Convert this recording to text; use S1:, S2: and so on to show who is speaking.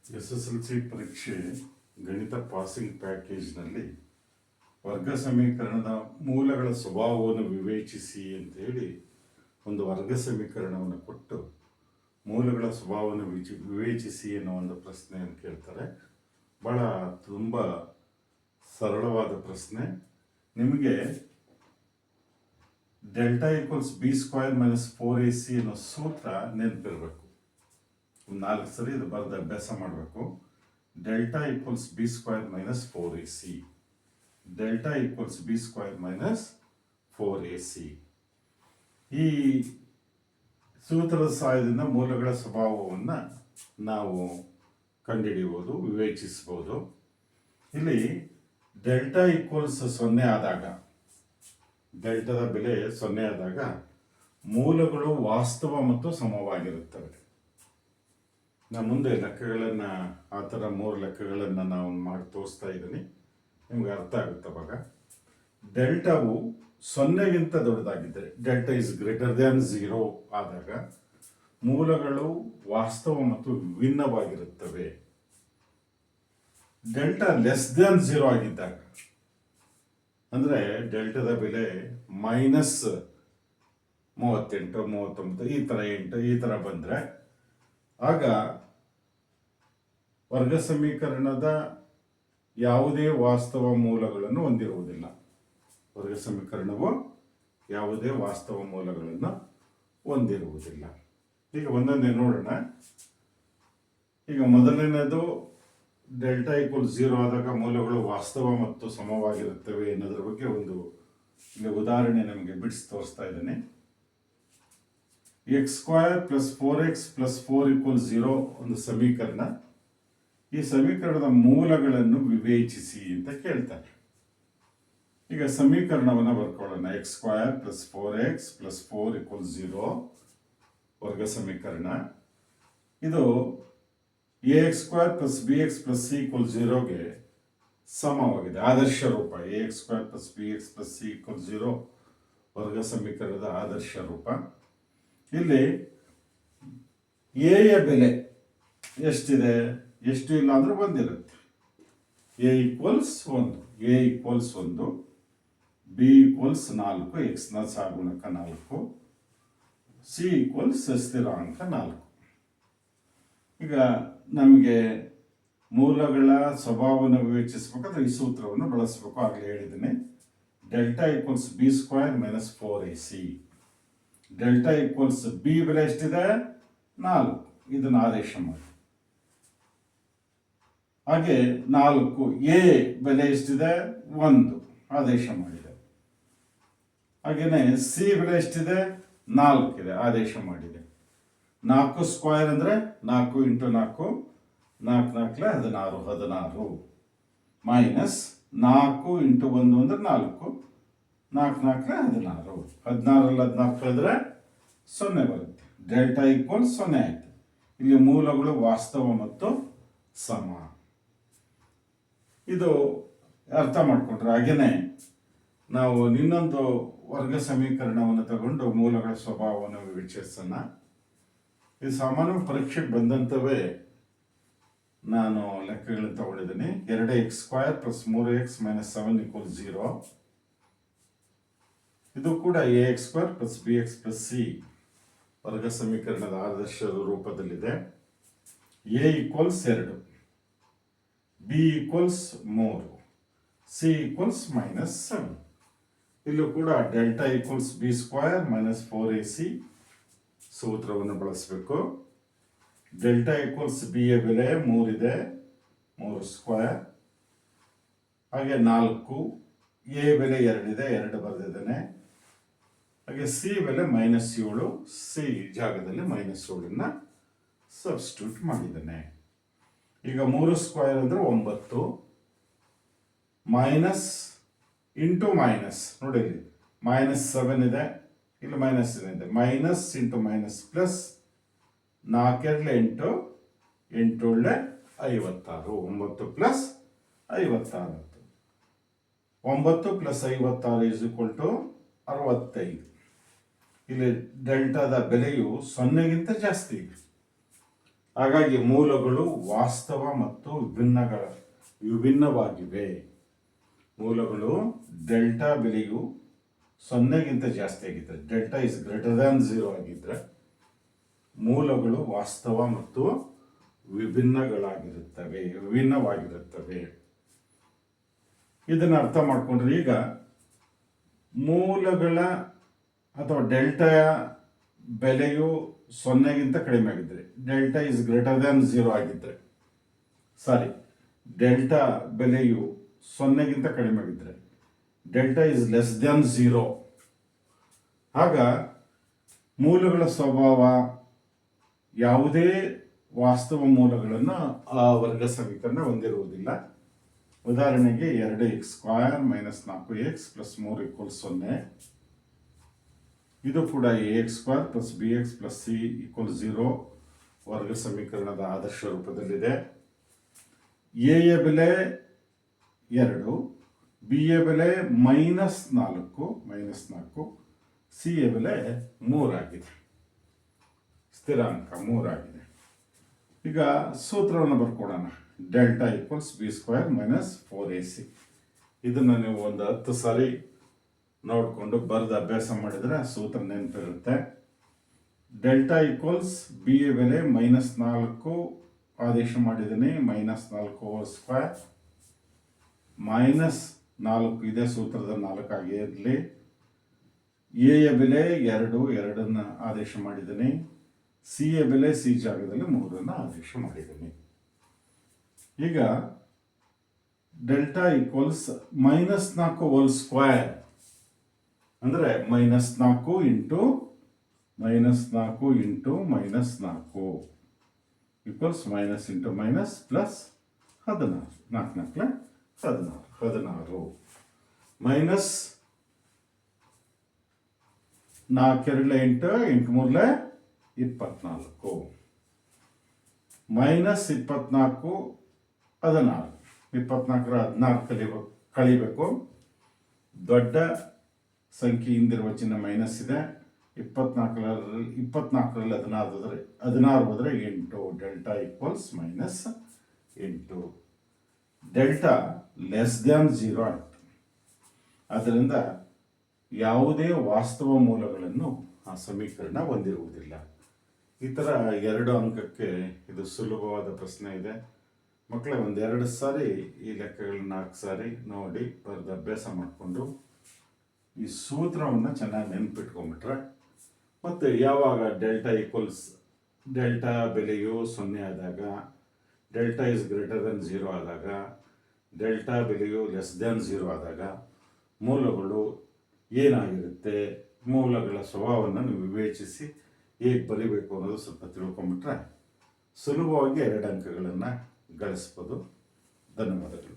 S1: SSLC ಪರೀಕ್ಷೆ ಗಣಿತ passing ಪ್ಯಾಕೇಜ್ನಲ್ಲಿ ವರ್ಗ ಸಮೀಕರಣದ ಮೂಲಗಳ ಸ್ವಭಾವವನ್ನು ವಿವೇಚಿಸಿ ಅಂತ ಹೇಳಿ ಒಂದು ವರ್ಗ ಸಮೀಕರಣವನ್ನು ಕೊಟ್ಟು ಮೂಲಗಳ ಸ್ವಭಾವವನ್ನು ವಿವೇಚಿಸಿ ಅನ್ನೋ ಒಂದು ಪ್ರಶ್ನೆಯನ್ನು ಕೇಳ್ತಾರೆ. ಭಾಳ ತುಂಬ ಸರಳವಾದ ಪ್ರಶ್ನೆ. ನಿಮಗೆ delta equals B square minus 4ac ಅನ್ನೋ ಸೂತ್ರ ನೆನಪಿರಬೇಕು. ಒಂದು 4 ಸರಿ ಇದು ಬರೆದು ಅಭ್ಯಾಸ ಮಾಡಬೇಕು. Delta equals B square minus 4ac, delta equals B square minus 4ac. ಈ ಸೂತ್ರದ ಸಹಾಯದಿಂದ ಮೂಲಗಳ ಸ್ವಭಾವವನ್ನು ನಾವು ಕಂಡುಹಿಡಿಯಬಹುದು, ವಿವೇಚಿಸಬಹುದು. ಇಲ್ಲಿ ಡೆಲ್ಟಾ ಈಕ್ವಲ್ಸ್ 0 ಆದಾಗ, ಡೆಲ್ಟಾದ ಬೆಲೆ 0 ಆದಾಗ ಮೂಲಗಳು ವಾಸ್ತವ ಮತ್ತು ಸಮವಾಗಿರುತ್ತವೆ. ನಾನು ಮುಂದೆ ಲೆಕ್ಕಗಳನ್ನು ಆ ಥರ 3 ಲೆಕ್ಕಗಳನ್ನು ನಾವು ಮಾಡಿ ತೋರಿಸ್ತಾ ಇದ್ದೀನಿ, ನಿಮ್ಗೆ ಅರ್ಥ ಆಗುತ್ತೆ. ಅವಾಗ ಡೆಲ್ಟಾವು 0ಗಿಂತ ದೊಡ್ಡದಾಗಿದ್ದರೆ, ಡೆಲ್ಟಾ ಇಸ್ ಗ್ರೇಟರ್ ದ್ಯಾನ್ 0 ಆದಾಗ ಮೂಲಗಳು ವಾಸ್ತವ ಮತ್ತು ವಿಭಿನ್ನವಾಗಿರುತ್ತವೆ. ಡೆಲ್ಟಾ ಲೆಸ್ ದ್ಯಾನ್ 0 ಆಗಿದ್ದಾಗ, ಅಂದರೆ ಡೆಲ್ಟಾದ ಬೆಲೆ -38, 39 ಈ ಥರ 8 ಈ ಥರ ಬಂದರೆ ಆಗ ವರ್ಗ ಸಮೀಕರಣದ ಯಾವುದೇ ವಾಸ್ತವ ಮೂಲಗಳನ್ನು ಹೊಂದಿರುವುದಿಲ್ಲ. ವರ್ಗ ಸಮೀಕರಣವು ಯಾವುದೇ ವಾಸ್ತವ ಮೂಲಗಳನ್ನು ಹೊಂದಿರುವುದಿಲ್ಲ. ಈಗ ಒಂದೊಂದೇ ನೋಡೋಣ. ಈಗ ಮೊದಲನೇದು ಡೆಲ್ಟಾ ಈಕ್ವಲ್ 0 ಆದಾಗ ಮೂಲಗಳು ವಾಸ್ತವ ಮತ್ತು ಸಮವಾಗಿರುತ್ತವೆ ಅನ್ನೋದ್ರ ಬಗ್ಗೆ ಒಂದು ಇಲ್ಲಿ ಉದಾಹರಣೆ ನಮಗೆ ಬಿಡಿಸಿ ತೋರಿಸ್ತಾ ಇದ್ದೇನೆ. x² + 4x + 4 = 0 ಒಂದು ಸಮೀಕರಣ. ಈ ಸಮೀಕರಣದ ಮೂಲಗಳನ್ನು ವಿವೇಚಿಸಿ ಅಂತ ಕೇಳ್ತಾರೆ. ಈಗ ಸಮೀಕರಣವನ್ನು ಬರ್ಕೊಳ್ಳೋಣ. x² + 4x + 4 = 0 ವರ್ಗ ಸಮೀಕರಣ. ಇದು ax² + bx + c = 0ಗೆ ಸಮವಾಗಿದೆ. ಆದರ್ಶ ರೂಪ ax² + bx + c = 0 ವರ್ಗ ಸಮೀಕರಣದ ಆದರ್ಶ ರೂಪ. ಇಲ್ಲಿ ಎಯ ಬೆಲೆ ಎಷ್ಟಿದೆ? ಎಷ್ಟು ಇಲ್ಲ ಅಂದ್ರೆ ಬಂದಿರುತ್ತೆ. a = 1, a = 1, b = 4, x ನ ಸಹಗುಣಕ 4, c = ಸ್ಥಿರಾಂಕ 4. ಈಗ ನಮಗೆ ಮೂಲಗಳ ಸ್ವಭಾವವನ್ನು ವಿವೇಚಿಸಬೇಕಾದ್ರೆ ಈ ಸೂತ್ರವನ್ನು ಬಳಸಬೇಕು. ಆಗಲೇ ಹೇಳಿದ್ದೀನಿ. Delta equals B square minus 4ac. Delta equals B ಬೆಲೆ ಎಷ್ಟಿದೆ? 4. ಇದನ್ನು ಆದೇಶ ಮಾಡಿ. ಹಾಗೆ 4 ಎ ಬೆಲೆ ಎಷ್ಟಿದೆ? 1 ಆದೇಶ ಮಾಡಿದೆ. ಹಾಗೇನೆ ಸಿ ಬೆಲೆ ಎಷ್ಟಿದೆ? 4 ಇದೆ, ಆದೇಶ ಮಾಡಿದೆ. 4 ಸ್ಕ್ವೈರ್ ಅಂದರೆ 4 × 4, 4 × 4 16 ಮೈನಸ್ 4 × 1 ಅಂದರೆ 4, 4 × 4 16, 16ರಲ್ಲಿ 14 ಕಳೆದ್ರೆ 0 ಬರುತ್ತೆ. ಡೆಲ್ಟಾ ಈಕ್ವಲ್ 0 ಆಯಿತು. ಇಲ್ಲಿ ಮೂಲಗಳು ವಾಸ್ತವ ಮತ್ತು ಸಮ. ಇದು ಅರ್ಥ ಮಾಡಿಕೊಂಡ್ರೆ ಹಾಗೇನೆ ನಾವು ಇನ್ನೊಂದು ವರ್ಗ ಸಮೀಕರಣವನ್ನು ತಗೊಂಡು ಮೂಲಗಳ ಸ್ವಭಾವವನ್ನು ವಿವೇಚಿಸೋಣ. ಇದು ಸಾಮಾನ್ಯ ಪರೀಕ್ಷೆಗೆ ಬಂದಂಥವೇ ನಾನು ಲೆಕ್ಕಗಳನ್ನು ತಗೊಂಡಿದ್ದೀನಿ. 2x² + 3x - 7 = 0. ಇದು ಕೂಡ ax² + bx + c ವರ್ಗ ಸಮೀಕರಣದ ಆದರ್ಶ ರೂಪದಲ್ಲಿದೆ. a = 2, b = 3, c = -7. ಇಲ್ಲೂ ಕೂಡ delta equals B square minus 4ac ಸೂತ್ರವನ್ನು ಬಳಸಬೇಕು. ಡೆಲ್ಟಾ ಈಕ್ವಲ್ಸ್ ಬಿ ಯ ಬೆಲೆ 3 ಇದೆ, 3 ಸ್ಕ್ವೈರ್. ಹಾಗೆ 4, ಎ ಬೆಲೆ 2 ಇದೆ, 2 ಬರೆದಿದ್ದೇನೆ. ಹಾಗೆ ಸಿ ಬೆಲೆ -7, ಸಿ ಜಾಗದಲ್ಲಿ -7 ಸಬ್ಸ್ಟಿಟ್ಯೂಟ್ ಮಾಡಿದ್ದೇನೆ. ಈಗ 3 ಸ್ಕ್ವೈರ್ ಅಂದರೆ 9, ಮೈನಸ್ ಇಂಟು ಮೈನಸ್ ನೋಡಿ, -7 ಇದೆ, ಇಲ್ಲಿ -7 ಇದೆ, ಮೈನಸ್ ಇಂಟು ಮೈನಸ್ ಪ್ಲಸ್ 4 × 8, 8 × 56, 9 + 56. 9 + 56 = 65. ಇಲ್ಲಿ ಡೆಲ್ಟಾದ ಬೆಲೆಯು 0ಗಿಂತ ಜಾಸ್ತಿ ಇದೆ. ಹಾಗಾಗಿ ಮೂಲಗಳು ವಾಸ್ತವ ಮತ್ತು ವಿಭಿನ್ನವಾಗಿವೆ. ಮೂಲಗಳು ಡೆಲ್ಟಾ ಬೆಲೆಯು 0ಗಿಂತ ಜಾಸ್ತಿ ಆಗಿದ್ದರೆ, ಡೆಲ್ಟಾ ಇಸ್ ಗ್ರೇಟರ್ ದ್ಯಾನ್ 0 ಆಗಿದ್ದರೆ ಮೂಲಗಳು ವಾಸ್ತವ ಮತ್ತು ವಿಭಿನ್ನವಾಗಿರುತ್ತವೆ. ಇದನ್ನು ಅರ್ಥ ಮಾಡ್ಕೊಂಡ್ರೆ ಈಗ ಮೂಲಗಳ ಅಥವಾ ಡೆಲ್ಟಾಯ ಬೆಲೆಯು 0ಗಿಂತ ಕಡಿಮೆ ಆಗಿದ್ದರೆ, ಡೆಲ್ಟಾ ಇಸ್ ಗ್ರೇಟರ್ ದ್ಯಾನ್ 0 ಆಗಿದ್ದರೆ, ಡೆಲ್ಟಾ ಬೆಲೆಯು 0ಗಿಂತ ಕಡಿಮೆ ಆಗಿದ್ದರೆ, ಡೆಲ್ಟಾ ಇಸ್ ಲೆಸ್ ದ್ಯಾನ್ 0, ಆಗ ಮೂಲಗಳ ಸ್ವಭಾವ ಯಾವುದೇ ವಾಸ್ತವ ಮೂಲಗಳನ್ನು ಆ ವರ್ಗ ಸಮೀಕರಣ ಹೊಂದಿರುವುದಿಲ್ಲ. ಉದಾಹರಣೆಗೆ 2x² - 4x + 3 = 0. ಇದು ಕೂಡ ax² + bx + c = 0 ವರ್ಗ ಸಮೀಕರಣದ ಆದರ್ಶ ರೂಪದಲ್ಲಿದೆ. a ಯ ಬೆಲೆ 2, b ಯ ಬೆಲೆ -4, c ಯ ಬೆಲೆ 3 ಆಗಿದೆ, ಸ್ಥಿರಾಂಕ 3 ಆಗಿದೆ. ಈಗ ಸೂತ್ರವನ್ನು ಬರ್ಕೊಡೋಣ. Delta = b² - 4ac. ಇದನ್ನು ನೀವು ಒಂದು 10 ಸಾರಿ ನೋಡಿಕೊಂಡು ಬರೆದು ಅಭ್ಯಾಸ ಮಾಡಿದರೆ ಸೂತ್ರ ನೆನಪಿರುತ್ತೆ. ಡೆಲ್ಟಾ b ಯ ಬೆಲೆ -4 ಆದೇಶ ಮಾಡಿದ್ದೀನಿ, -4² -4 ಇದೆ, ಸೂತ್ರದ 4 ಆಗಿರಲಿ. ಎ ಯ ಬೆಲೆ 2 ಆದೇಶ ಮಾಡಿದ್ದೀನಿ. ಸಿ ಯ ಬೆಲೆ ಸಿ ಜಾಗದಲ್ಲಿ 3 ಆದೇಶ ಮಾಡಿದ್ದೀನಿ. ಈಗ ಡೆಲ್ಟಾ -4² ಅಂದರೆ -4 into -4 into -4 equals -× -plus 16. 4×4 16 minus 4 2 8 8 3 24 minus 24 16. 24 ಕಳಿಬೇಕು. ದೊಡ್ಡ ಸಂಖ್ಯೆ ಹಿಂದಿರುವ ಚಿಹ್ನ ಮೈನಸ್ ಇದೆ. 24ರಲ್ಲಿ 16 ಹೋದರೆ 8. ಡೆಲ್ಟಾ -8. ಡೆಲ್ಟಾ ಲೆಸ್ ದ್ಯಾನ್ 0 ಆಯಿತು. ಆದ್ದರಿಂದ ಯಾವುದೇ ವಾಸ್ತವ ಮೂಲಗಳನ್ನು ಆ ಸಮೀಕರಣ ಹೊಂದಿರುವುದಿಲ್ಲ. ಈ ಥರ 2 ಅಂಕಕ್ಕೆ ಇದು ಸುಲಭವಾದ ಪ್ರಶ್ನೆ ಇದೆ. ಮಕ್ಕಳೇ, 1-2 ಸಾರಿ ಈ ಲೆಕ್ಕಗಳನ್ನ 4 ಸಾರಿ ನೋಡಿ ಬರೆದು ಅಭ್ಯಾಸ ಮಾಡಿಕೊಂಡು ಈ ಸೂತ್ರವನ್ನು ಚೆನ್ನಾಗಿ ನೆನ್ಪಿಟ್ಕೊಂಡ್ಬಿಟ್ರೆ, ಮತ್ತು ಯಾವಾಗ ಡೆಲ್ಟಾ ಬೆಲೆಯು 0 ಆದಾಗ, ಡೆಲ್ಟಾ ಇಸ್ ಗ್ರೇಟರ್ ದೆನ್ 0 ಆದಾಗ, ಡೆಲ್ಟಾ ಬೆಲೆಯು ಲೆಸ್ ದ್ಯಾನ್ 0 ಆದಾಗ ಮೂಲಗಳು ಏನಾಗಿರುತ್ತೆ, ಮೂಲಗಳ ಸ್ವಭಾವವನ್ನು ನೀವು ವಿವೇಚಿಸಿ ಹೇಗೆ ಬರೀಬೇಕು ಅನ್ನೋದು ಸ್ವಲ್ಪ ತಿಳ್ಕೊಂಬಿಟ್ರೆ ಸುಲಭವಾಗಿ 2 ಅಂಕಗಳನ್ನು ಗಳಿಸ್ಬೋದು. ಧನ್ಯವಾದಗಳು.